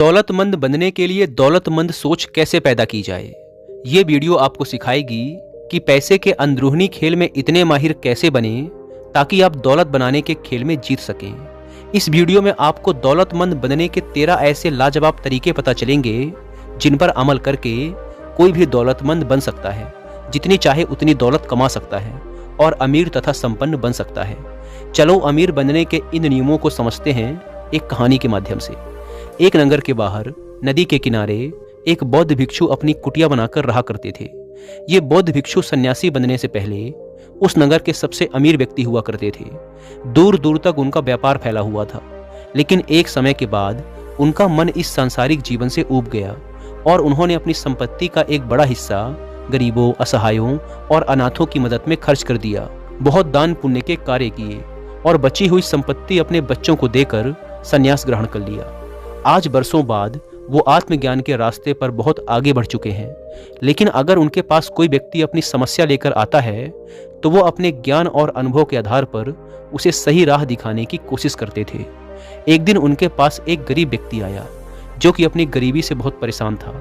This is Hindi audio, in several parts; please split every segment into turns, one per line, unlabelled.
दौलतमंद बनने के लिए दौलतमंद सोच कैसे पैदा की जाए। ये वीडियो आपको सिखाएगी कि पैसे के अंदरूनी खेल में इतने माहिर कैसे बने ताकि आप दौलत बनाने के खेल में जीत सकें। इस वीडियो में आपको दौलतमंद बनने के 13 ऐसे लाजवाब तरीके पता चलेंगे जिन पर अमल करके कोई भी दौलतमंद बन सकता है, जितनी चाहे उतनी दौलत कमा सकता है और अमीर तथा संपन्न बन सकता है। चलो अमीर बनने के इन नियमों को समझते हैं एक कहानी के माध्यम से। एक नगर के बाहर नदी के किनारे एक बौद्ध भिक्षु अपनी कुटिया बनाकर रहा करते थे। ये बौद्ध भिक्षु सन्यासी बनने से पहले उस नगर के सबसे अमीर व्यक्ति हुआ करते थे। दूर दूर तक उनका व्यापार फैला हुआ था, लेकिन एक समय के बाद उनका मन इस सांसारिक जीवन से ऊब गया और उन्होंने अपनी संपत्ति का एक बड़ा हिस्सा गरीबों, असहायों और अनाथों की मदद में खर्च कर दिया। बहुत दान पुण्य के कार्य किए और बची हुई संपत्ति अपने बच्चों को देकर संन्यास ग्रहण कर लिया। आज बरसों बाद वो आत्मज्ञान के रास्ते पर बहुत आगे बढ़ चुके हैं, लेकिन अगर उनके पास कोई व्यक्ति अपनी समस्या लेकर आता है तो वो अपने ज्ञान और अनुभव के आधार पर उसे सही राह दिखाने की कोशिश करते थे। एक दिन उनके पास एक गरीब व्यक्ति आया जो कि अपनी गरीबी से बहुत परेशान था।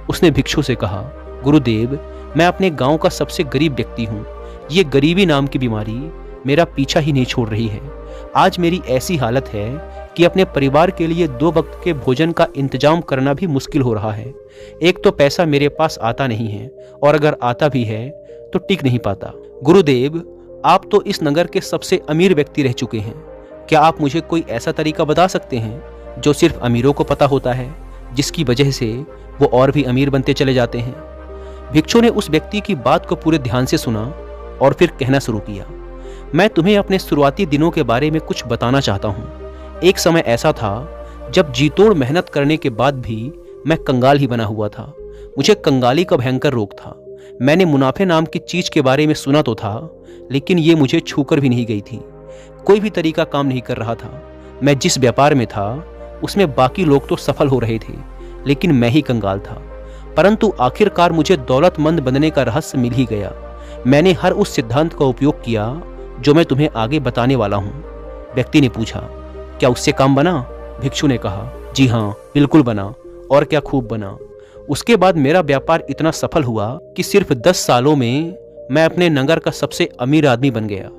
उसने भिक्षु से कहा, गुरुदेव, मैं अपने गांव का सबसे गरीब व्यक्ति हूँ। ये गरीबी नाम की बीमारी मेरा पीछा ही नहीं छोड़ रही है। आज मेरी ऐसी हालत है कि अपने परिवार के लिए 2 वक्त के भोजन का इंतजाम करना भी मुश्किल हो रहा है। एक तो पैसा मेरे पास आता नहीं है और अगर आता भी है तो टिक नहीं पाता। गुरुदेव, आप तो इस नगर के सबसे अमीर व्यक्ति रह चुके हैं। क्या आप मुझे कोई ऐसा तरीका बता सकते हैं जो सिर्फ अमीरों को पता होता है, जिसकी वजह से वो और भी अमीर बनते चले जाते हैं? भिक्षु ने उस व्यक्ति की बात को पूरे ध्यान से सुना और फिर कहना शुरू किया, मैं तुम्हें अपने शुरुआती दिनों के बारे में कुछ बताना चाहता हूँ। एक समय ऐसा था जब जी तोड़ मेहनत करने के बाद भी मैं कंगाल ही बना हुआ था। मुझे कंगाली का भयंकर रोग था। मैंने मुनाफे नाम की चीज के बारे में सुना तो था, लेकिन ये मुझे छूकर भी नहीं गई थी। कोई भी तरीका काम नहीं कर रहा था। मैं जिस व्यापार में था उसमें बाकी लोग तो सफल हो रहे थे, लेकिन मैं ही कंगाल था। परंतु आखिरकार मुझे दौलतमंद बनने का रहस्य मिल ही गया। मैंने हर उस सिद्धांत का उपयोग किया जो मैं तुम्हें आगे बताने वाला हूँ। व्यक्ति ने पूछा, क्या उससे काम बना? भिक्षु ने कहा, जी हाँ, बिल्कुल बना, और क्या खूब बना। उसके बाद मेरा व्यापार इतना सफल हुआ कि सिर्फ 10 सालों में मैं अपने नगर का सबसे अमीर आदमी बन गया।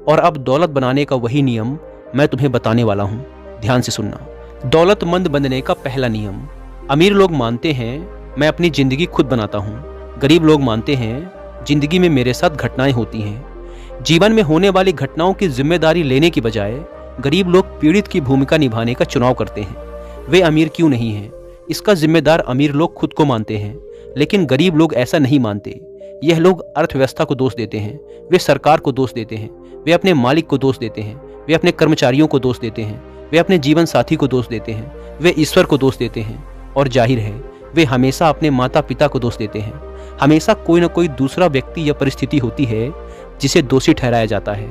और अब दौलत बनाने का वही नियम मैं तुम्हें बताने वाला हूँ। ध्यान से सुनना। दौलतमंद बनने का पहला नियम। अमीर लोग मानते हैं मैं अपनी जिंदगी खुद बनाता हूँ। गरीब लोग मानते हैं जिंदगी में मेरे साथ घटनाएं होती हैं। जीवन में होने वाली घटनाओं की जिम्मेदारी लेने की बजाय गरीब लोग पीड़ित की भूमिका निभाने का चुनाव करते हैं। वे अमीर क्यों नहीं हैं, इसका जिम्मेदार अमीर लोग खुद को मानते हैं, लेकिन गरीब लोग ऐसा नहीं मानते। यह लोग अर्थव्यवस्था को दोष देते हैं, वे सरकार को दोष देते हैं, वे अपने मालिक को दोष देते हैं, वे अपने कर्मचारियों को दोष देते हैं, वे अपने जीवन साथी को दोष देते हैं, वे ईश्वर को दोष देते हैं और जाहिर है वे हमेशा अपने माता पिता को दोष देते हैं। हमेशा कोई न कोई दूसरा व्यक्ति या परिस्थिति होती है जिसे दोषी ठहराया जाता है।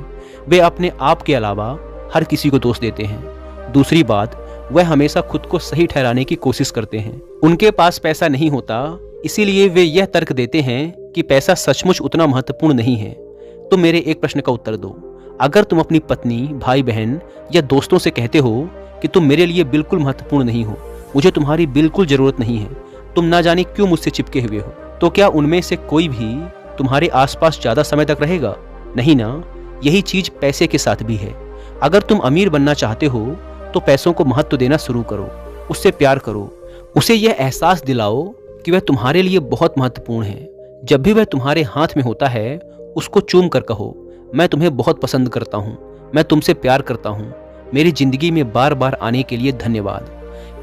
वे अपने आप के अलावा हर किसी को दोष देते हैं। दूसरी बात, वह हमेशा खुद को सही ठहराने की कोशिश करते हैं। उनके पास पैसा नहीं होता, इसीलिए वे यह तर्क देते हैं कि पैसा सचमुच उतना महत्वपूर्ण नहीं है। तो मेरे एक प्रश्न का उत्तर दो। अगर तुम अपनी पत्नी, भाई बहन या दोस्तों से कहते हो कि तुम मेरे लिए बिल्कुल महत्वपूर्ण नहीं हो, मुझे तुम्हारी बिल्कुल जरूरत नहीं है, तुम ना जाने क्यों मुझसे चिपके हुए हो, तो क्या उनमें से कोई भी तुम्हारे आसपास ज्यादा समय तक रहेगा? नहीं ना। यही चीज पैसे के साथ भी है। अगर तुम अमीर बनना चाहते हो तो पैसों को महत्व देना शुरू करो, उससे प्यार करो, उसे यह एहसास दिलाओ कि वह तुम्हारे लिए बहुत महत्वपूर्ण है। जब भी वह तुम्हारे हाथ में होता है उसको चूम कर कहो, मैं तुम्हें बहुत पसंद करता हूँ, मैं तुमसे प्यार करता हूँ, मेरी जिंदगी में बार बार आने के लिए धन्यवाद।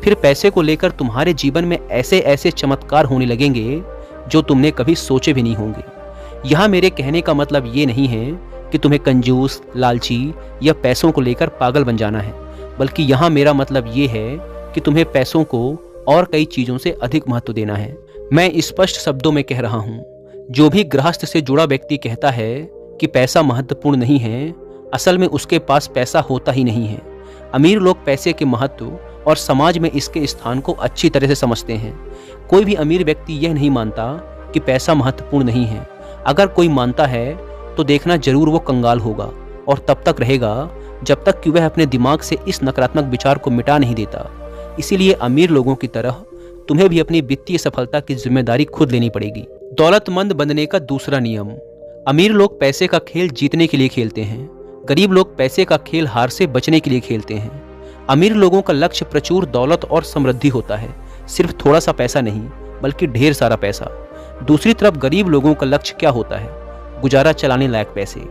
फिर पैसे को लेकर तुम्हारे जीवन में ऐसे ऐसे चमत्कार होने लगेंगे जो तुमने कभी सोचे भी नहीं होंगे। यहाँ मेरे कहने का मतलब ये नहीं है कि तुम्हें कंजूस, लालची या पैसों को लेकर पागल बन जाना है, बल्कि यहाँ मेरा मतलब ये है कि तुम्हें पैसों को और कई चीज़ों से अधिक महत्व देना है। मैं स्पष्ट शब्दों में कह रहा हूँ, जो भी गृहस्थ से जुड़ा व्यक्ति कहता है कि पैसा महत्वपूर्ण नहीं है, असल में उसके पास पैसा होता ही नहीं है। अमीर लोग पैसे के महत्व और समाज में इसके स्थान को अच्छी तरह से समझते हैं। कोई भी अमीर व्यक्ति यह नहीं मानता कि पैसा महत्वपूर्ण नहीं है। अगर कोई मानता है तो देखना जरूर वो कंगाल होगा और तब तक रहेगा जब तक कि वह अपने दिमाग से इस नकारात्मक विचार को मिटा नहीं देता। इसीलिए अमीर लोगों की तरह तुम्हें भी अपनी वित्तीय सफलता की जिम्मेदारी खुद लेनी पड़ेगी। दौलतमंद बनने का दूसरा नियम। अमीर लोग पैसे का खेल जीतने के लिए खेलते हैं, गरीब लोग पैसे का खेल हार से बचने के लिए खेलते हैं। अमीर लोगों का लक्ष्य प्रचुर दौलत और समृद्धि होता है, सिर्फ थोड़ा सा पैसा नहीं बल्कि ढेर सारा पैसा। दूसरी तरफ गरीब लोगों का लक्ष्य क्या होता है? गुजारा चलाने लायक पैसे।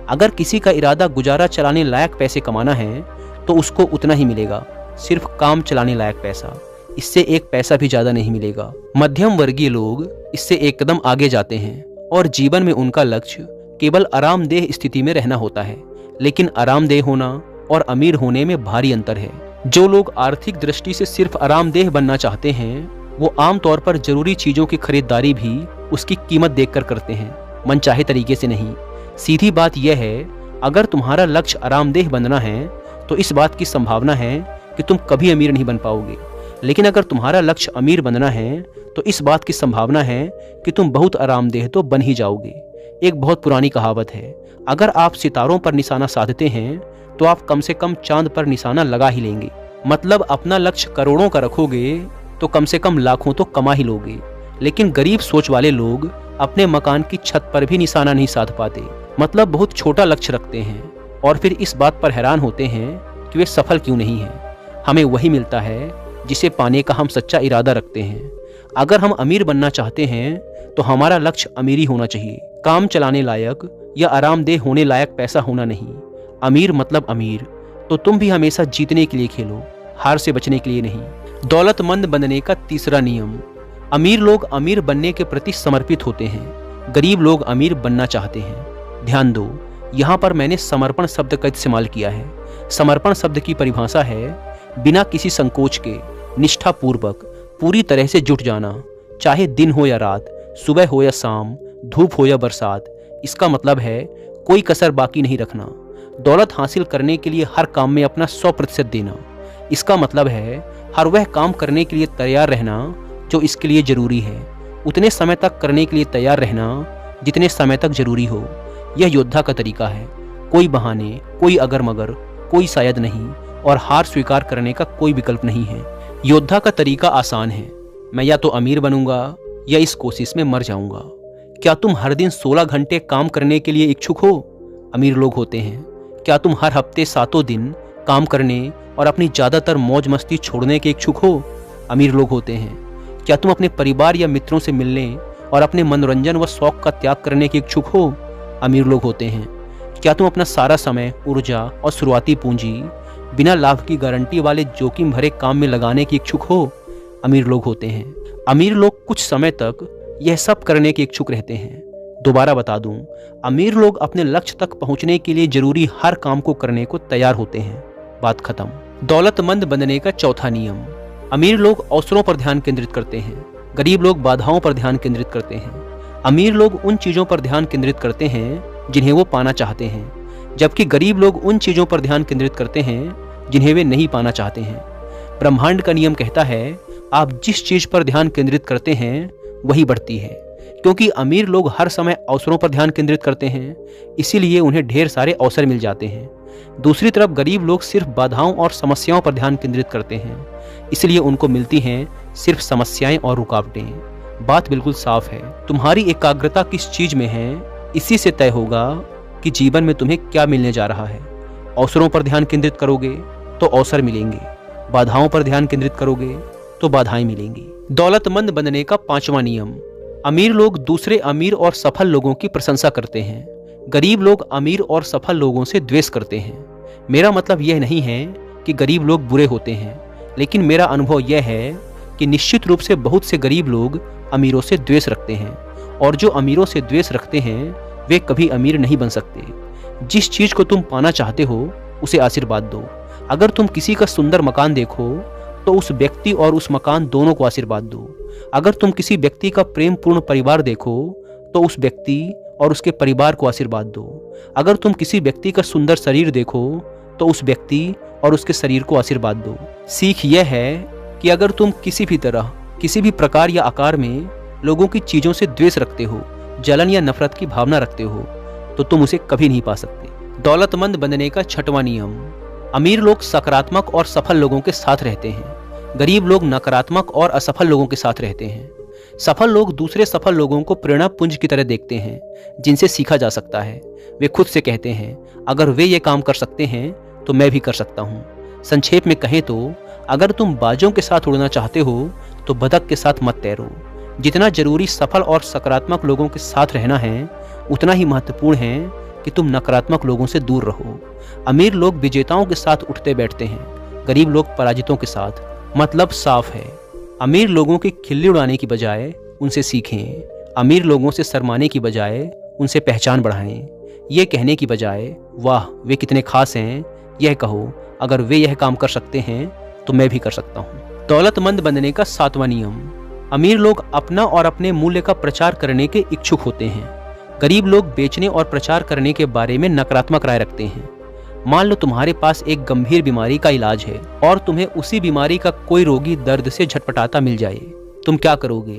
अगर किसी का इरादा गुजारा चलाने लायक पैसे कमाना है तो उसको उतना ही मिलेगा, सिर्फ काम चलाने लायक पैसा। इससे एक पैसा भी ज्यादा नहीं मिलेगा। मध्यम वर्गीय लोग इससे एक कदम आगे जाते हैं और जीवन में उनका लक्ष्य केवल आरामदेह स्थिति में रहना होता है। लेकिन आरामदेह होना और अमीर होने में भारी अंतर है। जो लोग आर्थिक दृष्टि से सिर्फ आरामदेह बनना चाहते हैं वो आमतौर पर जरूरी चीजों की खरीदारी भी उसकी कीमत देखकर करते हैं, मनचाहे तरीके से नहीं। सीधी बात यह है, अगर तुम्हारा लक्ष्य आरामदेह बनना है तो इस बात की संभावना है कि तुम कभी अमीर नहीं बन पाओगे। लेकिन अगर तुम्हारा लक्ष्य अमीर बनना है तो इस बात की संभावना है कि तुम बहुत आरामदेह तो बन ही जाओगे। एक बहुत पुरानी कहावत है, अगर आप सितारों पर निशाना साधते हैं तो आप कम से कम चांद पर निशाना लगा ही लेंगे। मतलब अपना लक्ष्य करोड़ों का रखोगे तो कम से कम लाखों तो कमा ही लोगे। लेकिन गरीब सोच वाले लोग अपने मकान की छत पर भी निशाना नहीं साध पाते, मतलब बहुत छोटा लक्ष्य रखते हैं और फिर इस बात पर हैरान होते हैं कि वे सफल क्यों नहीं हैं। हमें वही मिलता है जिसे पाने का हम सच्चा इरादा रखते हैं। अगर हम अमीर बनना चाहते हैं तो हमारा लक्ष्य अमीरी होना चाहिए, काम चलाने लायक या आरामदेह होने लायक पैसा होना नहीं। अमीर मतलब अमीर, तो तुम भी हमेशा जीतने के लिए खेलो, हार से बचने के लिए नहीं। दौलतमंद बनने का तीसरा नियम। अमीर लोग अमीर बनने के प्रति समर्पित होते हैं, गरीब लोग अमीर बनना चाहते हैं। ध्यान दो, यहाँ पर मैंने समर्पण शब्द का इस्तेमाल किया है। समर्पण शब्द की परिभाषा है बिना किसी संकोच के, निष्ठापूर्वक, पूरी तरह से जुट जाना, चाहे दिन हो या रात, सुबह हो या शाम, धूप हो या बरसात। इसका मतलब है कोई कसर बाकी नहीं रखना। दौलत हासिल करने के लिए हर काम में अपना 100% देना। इसका मतलब है हर वह काम करने के लिए तैयार रहना जो इसके लिए जरूरी है, उतने समय तक करने के लिए तैयार रहना जितने समय तक जरूरी हो। यह योद्धा का तरीका है, कोई बहाने, कोई अगर मगर, कोई शायद नहीं और हार स्वीकार करने का कोई विकल्प नहीं है। योद्धा का तरीका आसान है, मैं या तो अमीर बनूंगा या इस कोशिश में मर जाऊंगा। क्या तुम हर दिन 16 घंटे काम करने के लिए इच्छुक हो? अमीर लोग होते हैं। क्या तुम हर हफ्ते 7 दिन काम करने और अपनी ज्यादातर मौज मस्ती छोड़ने के इच्छुक हो? अमीर लोग होते हैं। क्या तुम अपने परिवार या मित्रों से मिलने और अपने मनोरंजन व शौक का त्याग करने के इच्छुक हो? अमीर लोग होते हैं। क्या तुम अपना सारा समय, ऊर्जा और शुरुआती पूंजी बिना लाभ की गारंटी वाले जोखिम भरे काम में लगाने के इच्छुक हो? अमीर लोग होते हैं। अमीर लोग कुछ समय तक यह सब करने के इच्छुक रहते हैं। दोबारा बता दूं, अमीर लोग अपने लक्ष्य तक पहुंचने के लिए जरूरी हर काम को करने को तैयार होते हैं। बात खत्म। दौलतमंद बनने का चौथा नियम। अमीर लोग अवसरों पर ध्यान केंद्रित करते हैं, गरीब लोग बाधाओं पर ध्यान केंद्रित करते हैं। अमीर लोग उन चीजों पर ध्यान केंद्रित करते हैं जिन्हें वो पाना चाहते हैं, जबकि गरीब लोग उन चीजों पर ध्यान केंद्रित करते हैं जिन्हें वे नहीं पाना चाहते हैं। ब्रह्मांड का नियम कहता है, आप जिस चीज पर ध्यान केंद्रित करते हैं वही बढ़ती है। क्योंकि अमीर लोग हर समय अवसरों पर ध्यान केंद्रित करते हैं, इसीलिए उन्हें ढेर सारे अवसर मिल जाते हैं। दूसरी तरफ गरीब लोग सिर्फ बाधाओं और समस्याओं पर ध्यान केंद्रित करते हैं, इसलिए उनको मिलती हैं सिर्फ समस्याएं और रुकावटें। बात बिल्कुल साफ है, तुम्हारी एकाग्रता किस चीज में है, इसी से तय होगा कि जीवन में तुम्हें क्या मिलने जा रहा है। अवसरों पर ध्यान केंद्रित करोगे तो अवसर मिलेंगे, बाधाओं पर ध्यान केंद्रित करोगे तो बाधाएं मिलेंगी। दौलतमंद बनने का पांचवा नियम। अमीर लोग दूसरे अमीर और सफल लोगों की प्रशंसा करते हैं, गरीब लोग अमीर और सफल लोगों से द्वेष करते हैं। मेरा मतलब यह नहीं है कि गरीब लोग बुरे होते हैं, लेकिन मेरा अनुभव यह है कि निश्चित रूप से बहुत से गरीब लोग अमीरों से द्वेष रखते हैं, और जो अमीरों से द्वेष रखते हैं वे कभी अमीर नहीं बन सकते। जिस चीज को तुम पाना चाहते हो उसे आशीर्वाद दो। अगर तुम किसी का सुंदर मकान देखो तो उस व्यक्ति और उस मकान दोनों को आशीर्वाद दो। अगर तुम किसी व्यक्ति का प्रेम पूर्ण परिवार देखो तो उस व्यक्ति और उसके परिवार को आशीर्वाद दो। अगर तुम किसी व्यक्ति का सुंदर शरीर देखो तो उस व्यक्ति और उसके शरीर को आशीर्वाद दो। सीख यह है कि अगर तुम किसी भी तरह, किसी भी प्रकार या आकार में लोगों की चीजों से द्वेष रखते हो, जलन या नफरत की भावना रखते हो, तो तुम उसे कभी नहीं पा सकते। दौलतमंद बनने का छठवां नियम। अमीर लोग सकारात्मक और सफल लोगों के साथ रहते हैं, गरीब लोग नकारात्मक और असफल लोगों के साथ रहते हैं। सफल लोग दूसरे सफल लोगों को प्रेरणा पुंज की तरह देखते हैं, जिनसे सीखा जा सकता है। वे खुद से कहते हैं, अगर वे ये काम कर सकते हैं तो मैं भी कर सकता हूँ। संक्षेप में कहें तो अगर तुम बाजों के साथ उड़ना चाहते हो तो बतख के साथ मत तैरो। जितना जरूरी सफल और सकारात्मक लोगों के साथ रहना है, उतना ही महत्वपूर्ण है कि तुम नकारात्मक लोगों से दूर रहो। अमीर लोग विजेताओं के साथ उठते बैठते हैं, गरीब लोग पराजितों के साथ। मतलब साफ है, अमीर लोगों की खिल्ली उड़ाने की बजाय उनसे सीखें। अमीर लोगों से शर्माने की बजाय उनसे पहचान बढ़ाएं। ये कहने की बजाय वाह वे कितने खास हैं, यह कहो अगर वे यह काम कर सकते हैं तो मैं भी कर सकता हूँ। दौलतमंद बनने का 7वां नियम। अमीर लोग अपना और अपने मूल्य का प्रचार करने के इच्छुक होते हैं। गरीब लोग बेचने और प्रचार करने के बारे में नकारात्मक राय रखते हैं। मान लो तुम्हारे पास एक गंभीर बीमारी का इलाज है और तुम्हें उसी बीमारी का कोई रोगी दर्द से झटपटाता मिल जाए। तुम क्या करोगे?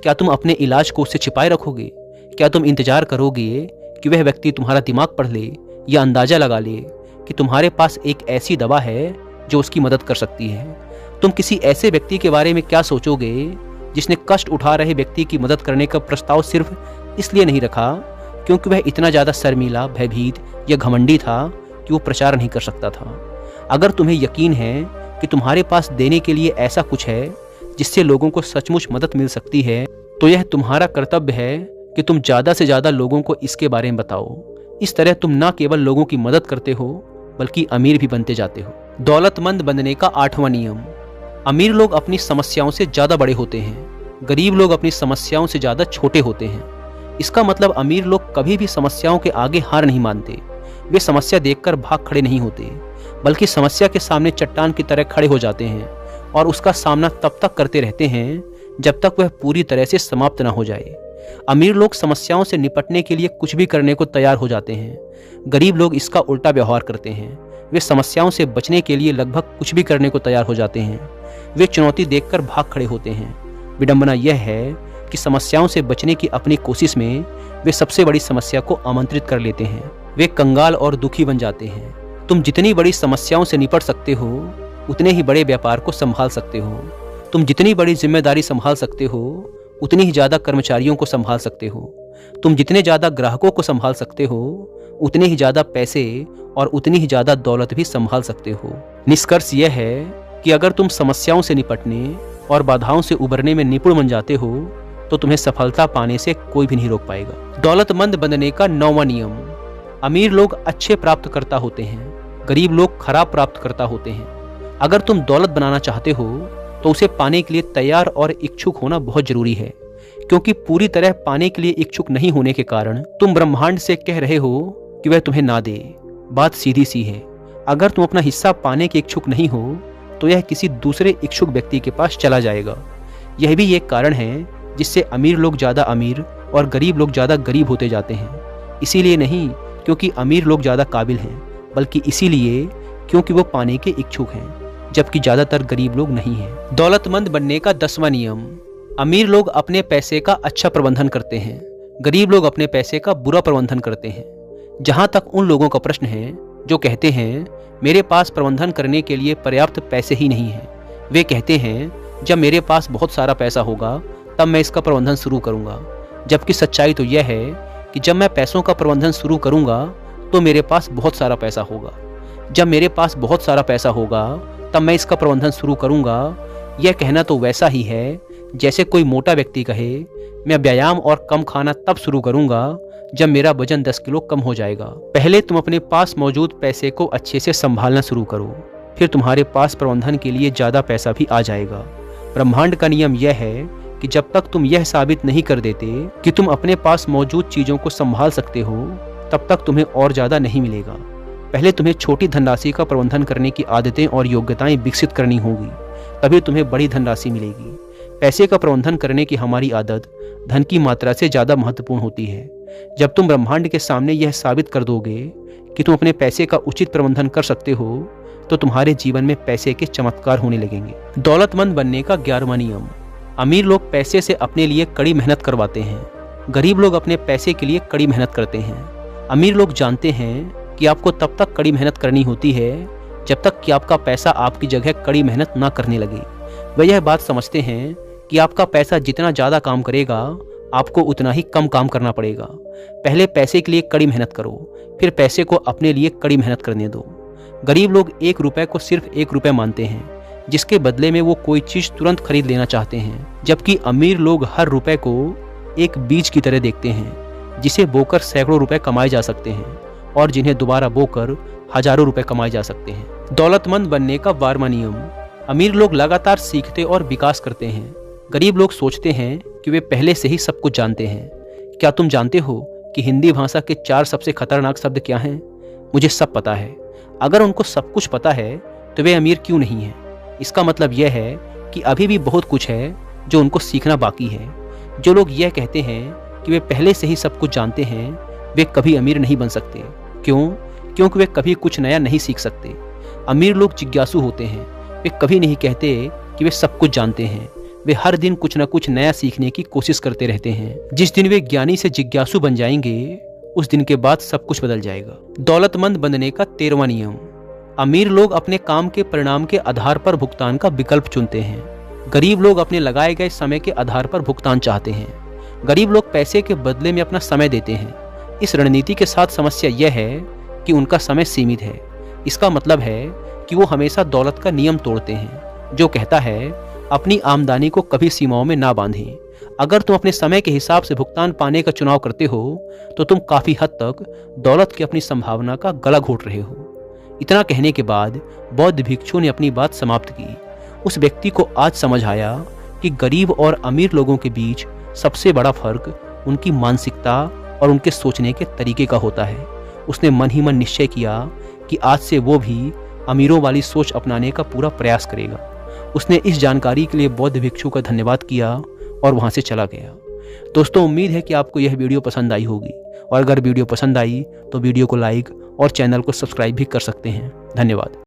क्या तुम अपने इलाज को उससे छिपाए रखोगे? क्या तुम इंतजार करोगे कि वह व्यक्ति तुम्हारा दिमाग पढ़ ले या अंदाजा लगा ले कि तुम्हारे पास एक ऐसी दवा है जो उसकी मदद कर सकती है? तुम किसी ऐसे व्यक्ति के बारे में क्या सोचोगे जिसने कष्ट उठा रहे व्यक्ति की मदद करने का प्रस्ताव सिर्फ इसलिए नहीं रखा क्योंकि वह इतना ज़्यादा शर्मीला, भयभीत या घमंडी था कि वो प्रचार नहीं कर सकता था? अगर तुम्हें यकीन है कि तुम्हारे पास देने के लिए ऐसा कुछ है जिससे लोगों को सचमुच मदद मिल सकती है, तो यह तुम्हारा कर्तव्य है कि तुम ज़्यादा से ज़्यादा लोगों को इसके बारे में बताओ। इस तरह तुम न केवल लोगों की मदद करते हो बल्कि अमीर भी बनते जाते हो। दौलतमंद बनने का 8वां नियम। अमीर लोग अपनी समस्याओं से ज़्यादा बड़े होते हैं, गरीब लोग अपनी समस्याओं से ज़्यादा छोटे होते हैं। इसका मतलब अमीर लोग कभी भी समस्याओं के आगे हार नहीं मानते। वे समस्या देखकर भाग खड़े नहीं होते, बल्कि समस्या के सामने चट्टान की तरह खड़े हो जाते हैं और उसका सामना तब तक करते रहते हैं जब तक वह पूरी तरह से समाप्त न हो जाए। अमीर लोग समस्याओं से निपटने के लिए कुछ भी करने को तैयार हो जाते हैं। गरीब लोग इसका उल्टा व्यवहार करते हैं। वे समस्याओं से बचने के लिए लगभग कुछ भी करने को तैयार हो जाते हैं। वे चुनौती देखकर भाग खड़े होते हैं। विडंबना यह है कि समस्याओं से बचने की अपनी कोशिश में वे सबसे बड़ी समस्या को आमंत्रित कर लेते हैं। वे कंगाल और दुखी बन जाते हैं। तुम जितनी बड़ी समस्याओं से निपट सकते हो उतने ही बड़े व्यापार को संभाल सकते हो। तुम जितनी बड़ी जिम्मेदारी संभाल सकते हो उतनी ही ज़्यादा कर्मचारियों को संभाल सकते हो। तुम जितने ज़्यादा ग्राहकों को संभाल सकते हो उतने ही ज़्यादा पैसे और उतनी ही ज़्यादा दौलत भी संभाल सकते हो। निष्कर्ष यह है कि अगर तुम समस्याओं से निपटने और बाधाओं से उबरने में निपुण बन जाते हो तो तुम्हें सफलता पाने से कोई भी नहीं रोक पाएगा। दौलतमंद बनने का 9वां नियम। अमीर लोग अच्छे प्राप्तकर्ता होते हैं, गरीब लोग खराब प्राप्तकर्ता होते हैं। अगर तुम दौलत बनाना चाहते हो तो उसे पाने के लिए तैयार और इच्छुक होना बहुत जरूरी है, क्योंकि पूरी तरह पाने के लिए इच्छुक नहीं होने के कारण तुम ब्रह्मांड से कह रहे हो कि वह तुम्हें ना दे। बात सीधी सी है, अगर तुम अपना हिस्सा पाने के इच्छुक नहीं हो तो यह किसी दूसरे इच्छुक व्यक्ति के पास चला जाएगा। यह भी एक कारण है जिससे अमीर लोग ज़्यादा अमीर और गरीब लोग ज़्यादा गरीब होते जाते हैं। इसीलिए नहीं क्योंकि अमीर लोग ज़्यादा काबिल हैं, बल्कि इसीलिए क्योंकि वो पाने के इच्छुक हैं, जबकि ज़्यादातर गरीब लोग नहीं हैं। दौलतमंद बनने का 10वां नियम। अमीर लोग अपने पैसे का अच्छा प्रबंधन करते हैं, गरीब लोग अपने पैसे का बुरा प्रबंधन करते हैं। जहाँ तक उन लोगों का प्रश्न है जो कहते हैं मेरे पास प्रबंधन करने के लिए पर्याप्त पैसे ही नहीं हैं, वे कहते हैं जब मेरे पास बहुत सारा पैसा होगा तब मैं इसका प्रबंधन शुरू करूंगा। जबकि सच्चाई तो यह है कि जब मैं पैसों का प्रबंधन शुरू करूंगा तो मेरे पास बहुत सारा पैसा होगा। जब मेरे पास बहुत सारा पैसा होगा तब मैं इसका प्रबंधन शुरू करूंगा। यह कहना तो वैसा ही है जैसे कोई मोटा व्यक्ति कहे मैं व्यायाम और कम खाना तब शुरू करूंगा जब मेरा वजन 10 किलो कम हो जाएगा। पहले तुम अपने पास मौजूद पैसे को अच्छे से संभालना शुरू करो, फिर तुम्हारे पास प्रबंधन के लिए ज़्यादा पैसा भी आ जाएगा। ब्रह्मांड का नियम यह है कि जब तक तुम यह साबित नहीं कर देते कि तुम अपने पास मौजूद चीज़ों को संभाल सकते हो तब तक तुम्हें और ज़्यादा नहीं मिलेगा। पहले तुम्हें छोटी धनराशि का प्रबंधन करने की आदतें और योग्यताएं विकसित करनी होगी, तभी तुम्हें बड़ी धनराशि मिलेगी। पैसे का प्रबंधन करने की हमारी आदत धन की मात्रा से ज़्यादा महत्वपूर्ण होती है। जब तुम ब्रह्मांड के सामने यह साबित कर दोगे कि तुम अपने पैसे का उचित प्रबंधन कर सकते हो तो तुम्हारे जीवन में पैसे के चमत्कार होने लगेंगे। दौलतमंद बनने का 11वां नियम। अमीर लोग पैसे से अपने लिए कड़ी मेहनत करवाते हैं, गरीब लोग अपने पैसे के लिए कड़ी मेहनत करते हैं। अमीर लोग जानते हैं कि आपको तब तक कड़ी मेहनत करनी होती है जब तक कि आपका पैसा आपकी जगह कड़ी मेहनत ना करने लगे। वे यह बात समझते हैं कि आपका पैसा जितना ज़्यादा काम करेगा आपको उतना ही कम काम करना पड़ेगा। पहले पैसे के लिए कड़ी मेहनत करो, फिर पैसे को अपने लिए कड़ी मेहनत करने दो। गरीब लोग 1 रुपए को सिर्फ 1 रुपए मानते हैं, जिसके बदले में वो कोई चीज़ तुरंत खरीद लेना चाहते हैं, जबकि अमीर लोग हर रुपए को एक बीज की तरह देखते हैं, जिसे बोकर सैकड़ों रुपए कमाए जा सकते हैं और जिन्हें दोबारा बोकर हजारों रुपए कमाए जा सकते हैं। दौलतमंद बनने का 12वां नियम। अमीर लोग लगातार सीखते और विकास करते हैं। गरीब लोग सोचते हैं कि वे पहले से ही सब कुछ जानते हैं। क्या तुम जानते हो कि हिंदी भाषा के 4 सबसे खतरनाक शब्द क्या हैं? मुझे सब पता है। अगर उनको सब कुछ पता है तो वे अमीर क्यों नहीं हैं? इसका मतलब यह है कि अभी भी बहुत कुछ है जो उनको सीखना बाकी है। जो लोग यह कहते हैं कि वे पहले से ही सब कुछ जानते हैं, वे कभी अमीर नहीं बन सकते। क्यों? क्योंकि वे कभी कुछ नया नहीं सीख सकते। अमीर लोग जिज्ञासु होते हैं। वे कभी नहीं कहते कि वे सब कुछ जानते हैं। वे हर दिन कुछ न कुछ नया सीखने की कोशिश करते रहते हैं। जिस दिन वे ज्ञानी से जिज्ञासु बन जाएंगे, उस दिन के बाद सब कुछ बदल जाएगा। दौलतमंद बनने का 13वां नियम। अमीर लोग अपने काम के परिणाम के आधार पर भुगतान का विकल्प चुनते हैं। गरीब लोग अपने लगाए गए समय के आधार पर भुगतान चाहते हैं। गरीब लोग पैसे के बदले में अपना समय देते हैं। इस रणनीति के साथ समस्या यह है कि उनका समय सीमित है। इसका मतलब है कि वो हमेशा दौलत का नियम तोड़ते हैं, जो कहता है अपनी आमदनी को कभी सीमाओं में ना बांधें। अगर तुम अपने समय के हिसाब से भुगतान पाने का चुनाव करते हो तो तुम काफ़ी हद तक दौलत की अपनी संभावना का गला घोट रहे हो। इतना कहने के बाद बौद्ध भिक्षु ने अपनी बात समाप्त की। उस व्यक्ति को आज समझ आया कि गरीब और अमीर लोगों के बीच सबसे बड़ा फर्क उनकी मानसिकता और उनके सोचने के तरीके का होता है। उसने मन ही मन निश्चय किया कि आज से वो भी अमीरों वाली सोच अपनाने का पूरा प्रयास करेगा। उसने इस जानकारी के लिए बौद्ध भिक्षु का धन्यवाद किया और वहां से चला गया। दोस्तों, उम्मीद है कि आपको यह वीडियो पसंद आई होगी, और अगर वीडियो पसंद आई तो वीडियो को लाइक और चैनल को सब्सक्राइब भी कर सकते हैं। धन्यवाद।